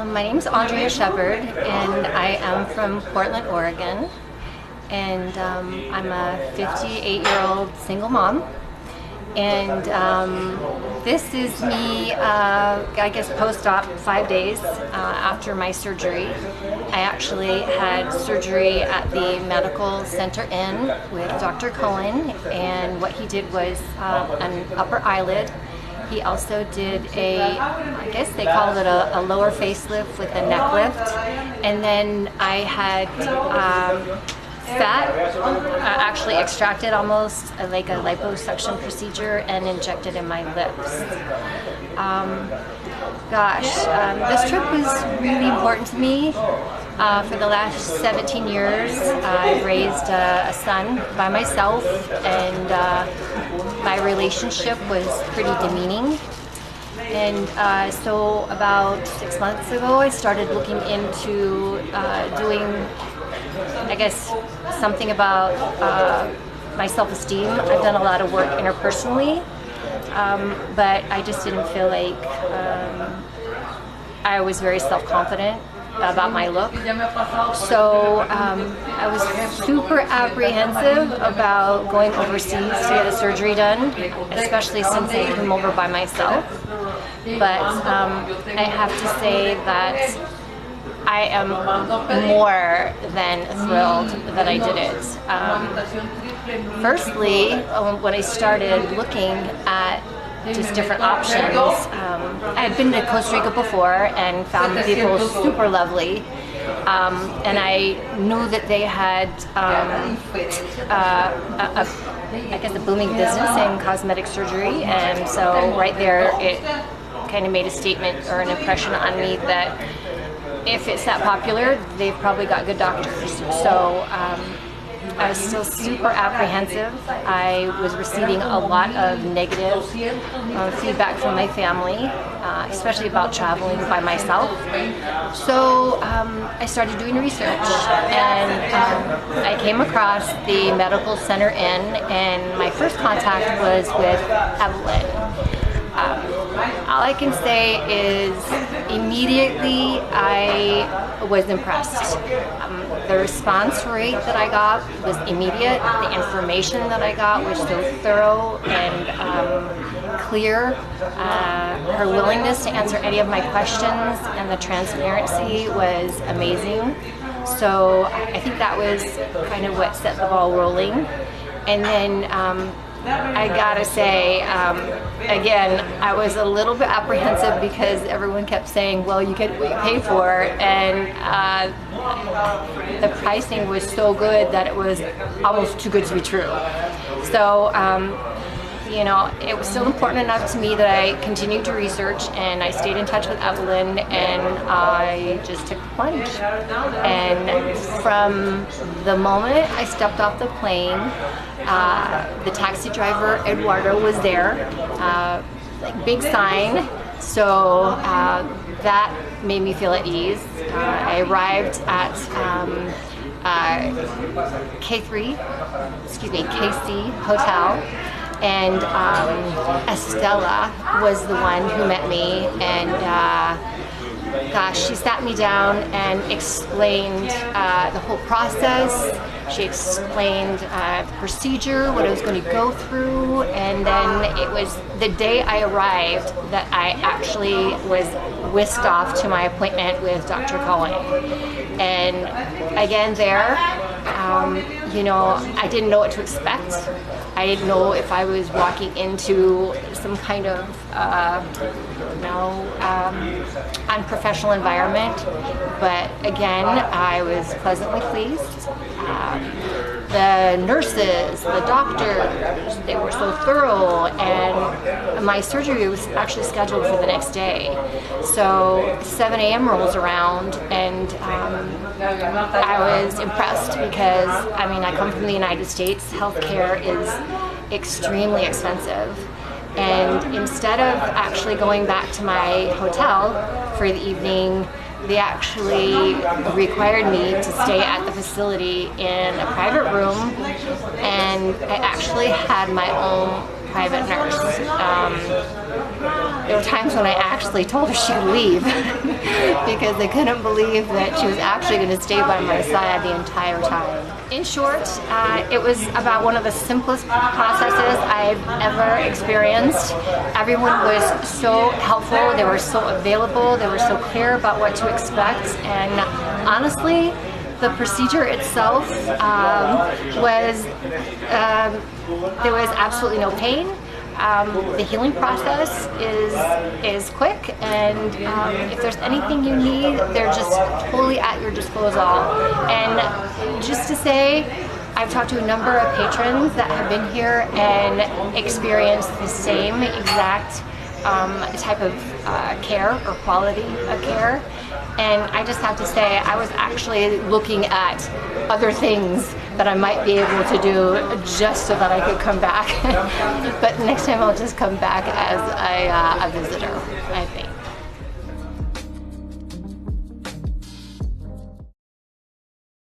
My name's Andria Shepherd, and I am from Portland, Oregon. And I'm a 58-year-old single mom. And this is me, I guess, post-op 5 days after my surgery. I actually had surgery at the Medical Center Inn with Dr. Cohen, and what he did was an upper eyelid. He also did I guess they called it a lower facelift with a neck lift. And then I had fat actually extracted, almost like a liposuction procedure, and injected in my lips. This trip was really important to me. For the last 17 years, I've raised a son by myself, and my relationship was pretty demeaning. And so about 6 months ago, I started looking into doing, I guess, something about my self-esteem. I've done a lot of work interpersonally, but I just didn't feel like I was very self-confident about my look. So I was super apprehensive about going overseas to get a surgery done, especially since I came over by myself. But I have to say that I am more than thrilled that I did it. Firstly, when I started looking at just different options, I had been to Costa Rica before and found the people super lovely. And I knew that they had, I guess, a booming business in cosmetic surgery. And so right there, it kind of made a statement or an impression on me that if it's that popular, they've probably got good doctors. So I was still super apprehensive. I was receiving a lot of negative feedback from my family, especially about traveling by myself. So I started doing research, and I came across the Medical Center Inn, and my first contact was with Evelyn. All I can say is immediately I was impressed. The response rate that I got was immediate. The information that I got was so thorough and clear. Her willingness to answer any of my questions and the transparency was amazing. So I think that was kind of what set the ball rolling. And then I gotta say, again, I was a little bit apprehensive because everyone kept saying, well, you get what you pay for, and the pricing was so good that it was almost too good to be true. So, it was still important enough to me that I continued to research, and I stayed in touch with Evelyn, and I just took the plunge. And from the moment I stepped off the plane, the taxi driver, Eduardo, was there, big sign, so that made me feel at ease. I arrived at KC Hotel, and Estella was the one who met me, and she sat me down and explained the whole process. She explained the procedure, what I was going to go through, and then it was the day I arrived that I actually was whisked off to my appointment with Dr. Cohen. And again there, I didn't know what to expect. I didn't know if I was walking into some kind of, unprofessional environment. But again, I was pleasantly pleased. The nurses, the doctors, they were so thorough, and my surgery was actually scheduled for the next day. So 7 a.m. rolls around, and I was impressed because, I come from the United States. Healthcare is extremely expensive. And instead of actually going back to my hotel for the evening, they actually required me to stay at the facility in a private room, and I actually had my own private nurse. It there were times when I actually told her she could leave because I couldn't believe that she was actually going to stay by my side the entire time. In short, it was about one of the simplest processes I've ever experienced. Everyone was so helpful, they were so available, they were so clear about what to expect, and honestly, the procedure itself there was absolutely no pain. The healing process is quick, and if there's anything you need, they're just totally at your disposal. And just to say, I've talked to a number of patrons that have been here and experienced the same exact type of care or quality of care. And I just have to say, I was actually looking at other things that I might be able to do just so that I could come back. But next time I'll just come back as a visitor, I think.